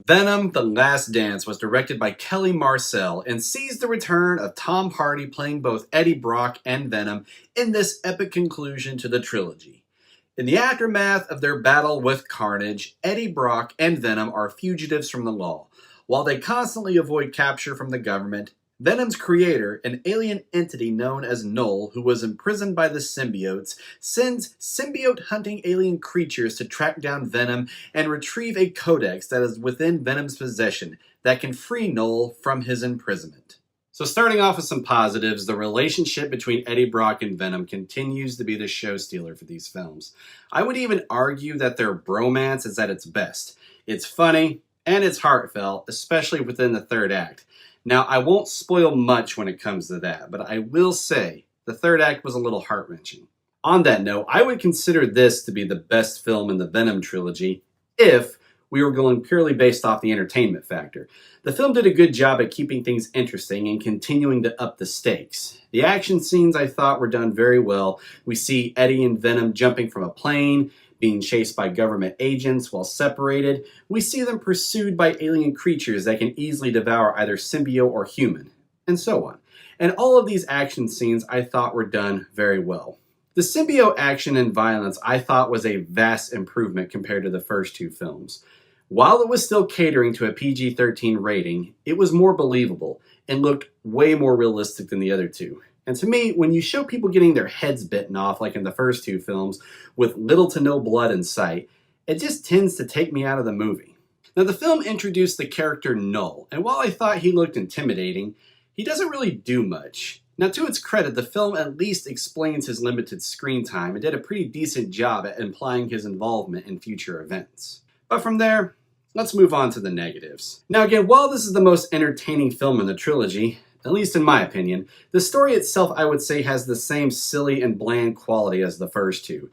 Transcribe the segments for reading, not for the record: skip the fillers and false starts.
Venom: The Last Dance was directed by Kelly Marcel and sees the return of Tom Hardy playing both Eddie Brock and Venom in this epic conclusion to the trilogy. In the aftermath of their battle with Carnage, Eddie Brock and Venom are fugitives from the law. While they constantly avoid capture from the government, Venom's creator, an alien entity known as Null, who was imprisoned by the symbiotes, sends symbiote-hunting alien creatures to track down Venom and retrieve a codex that is within Venom's possession that can free Null from his imprisonment. So starting off with some positives, the relationship between Eddie Brock and Venom continues to be the show stealer for these films. I would even argue that their bromance is at its best. It's funny, and it's heartfelt, especially within the third act. Now, I won't spoil much when it comes to that, but I will say the third act was a little heart-wrenching. On that note, I would consider this to be the best film in the Venom trilogy if we were going purely based off the entertainment factor. The film did a good job at keeping things interesting and continuing to up the stakes. The action scenes I thought were done very well. We see Eddie and Venom jumping from a plane, being chased by government agents while separated. We see them pursued by alien creatures that can easily devour either symbiote or human, and so on. And all of these action scenes I thought were done very well. The symbiote action and violence I thought was a vast improvement compared to the first two films. While it was still catering to a PG-13 rating, it was more believable and looked way more realistic than the other two. And to me, when you show people getting their heads bitten off like in the first two films with little to no blood in sight, it just tends to take me out of the movie. Now the film introduced the character Null, and while I thought he looked intimidating, he doesn't really do much. Now to its credit, the film at least explains his limited screen time and did a pretty decent job at implying his involvement in future events. But from there, let's move on to the negatives. Now again, while this is the most entertaining film in the trilogy, at least in my opinion, the story itself I would say has the same silly and bland quality as the first two.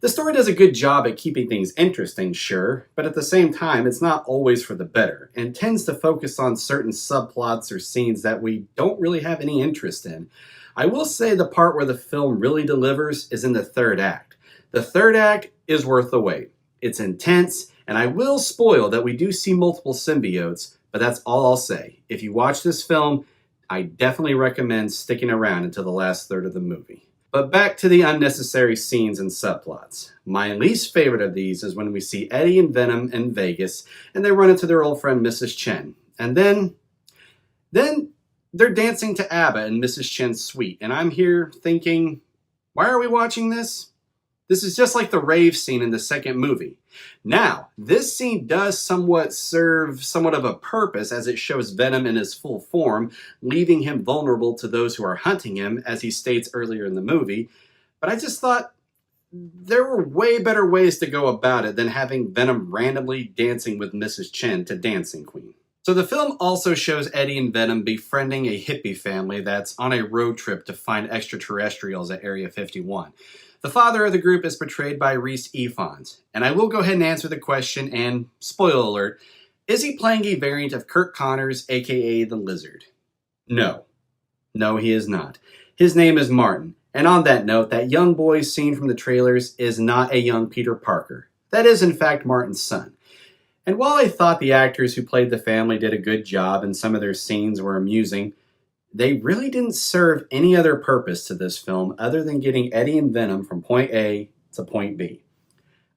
The story does a good job at keeping things interesting, sure, but at the same time it's not always for the better, and tends to focus on certain subplots or scenes that we don't really have any interest in. I will say the part where the film really delivers is in the third act. The third act is worth the wait. It's intense, and I will spoil that we do see multiple symbiotes, but that's all I'll say. If you watch this film, I definitely recommend sticking around until the last third of the movie. But back to the unnecessary scenes and subplots. My least favorite of these is when we see Eddie and Venom in Vegas and they run into their old friend Mrs. Chen. And then they're dancing to ABBA in Mrs. Chen's suite. And I'm here thinking, why are we watching this? This is just like the rave scene in the second movie. Now, this scene does serve somewhat of a purpose as it shows Venom in his full form, leaving him vulnerable to those who are hunting him, as he states earlier in the movie. But I just thought there were way better ways to go about it than having Venom randomly dancing with Mrs. Chen to Dancing Queen. So the film also shows Eddie and Venom befriending a hippie family that's on a road trip to find extraterrestrials at Area 51. The father of the group is portrayed by Rhys Ifans, and I will go ahead and answer the question, and spoiler alert, is he playing a variant of Kirk Connors, aka the Lizard? No. No, he is not. His name is Martin, and on that note, that young boy seen from the trailers is not a young Peter Parker. That is in fact Martin's son. And while I thought the actors who played the family did a good job and some of their scenes were amusing, they really didn't serve any other purpose to this film other than getting Eddie and Venom from point A to point B.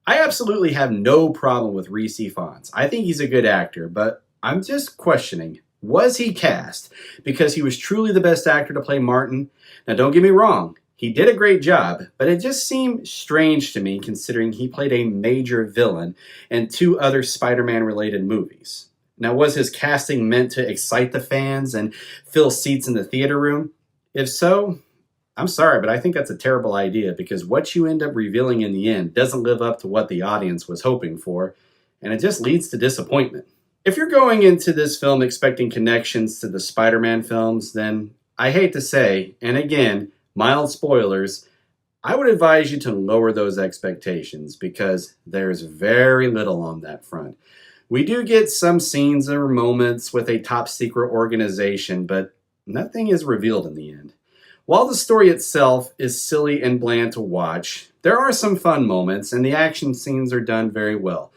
I absolutely have no problem with Rhys Ifans. I think he's a good actor, but I'm just questioning, was he cast because he was truly the best actor to play Martin? Now don't get me wrong, he did a great job, but it just seemed strange to me considering he played a major villain in two other Spider-Man related movies. Now, was his casting meant to excite the fans and fill seats in the theater room? If so, I'm sorry, but I think that's a terrible idea because what you end up revealing in the end doesn't live up to what the audience was hoping for, and it just leads to disappointment. If you're going into this film expecting connections to the Spider-Man films, then I hate to say, and again, mild spoilers, I would advise you to lower those expectations because there's very little on that front. We do get some scenes or moments with a top secret organization, but nothing is revealed in the end. While the story itself is silly and bland to watch, there are some fun moments and the action scenes are done very well.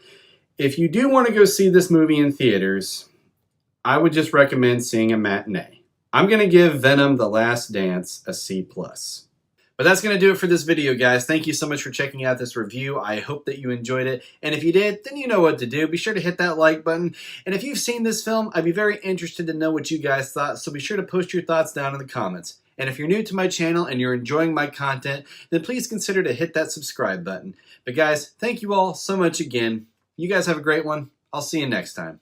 If you do want to go see this movie in theaters, I would just recommend seeing a matinee. I'm going to give Venom: The Last Dance a C+. But that's going to do it for this video, guys. Thank you so much for checking out this review. I hope that you enjoyed it. And if you did, then you know what to do. Be sure to hit that like button. And if you've seen this film, I'd be very interested to know what you guys thought. So be sure to post your thoughts down in the comments. And if you're new to my channel and you're enjoying my content, then please consider to hit that subscribe button. But guys, thank you all so much again. You guys have a great one. I'll see you next time.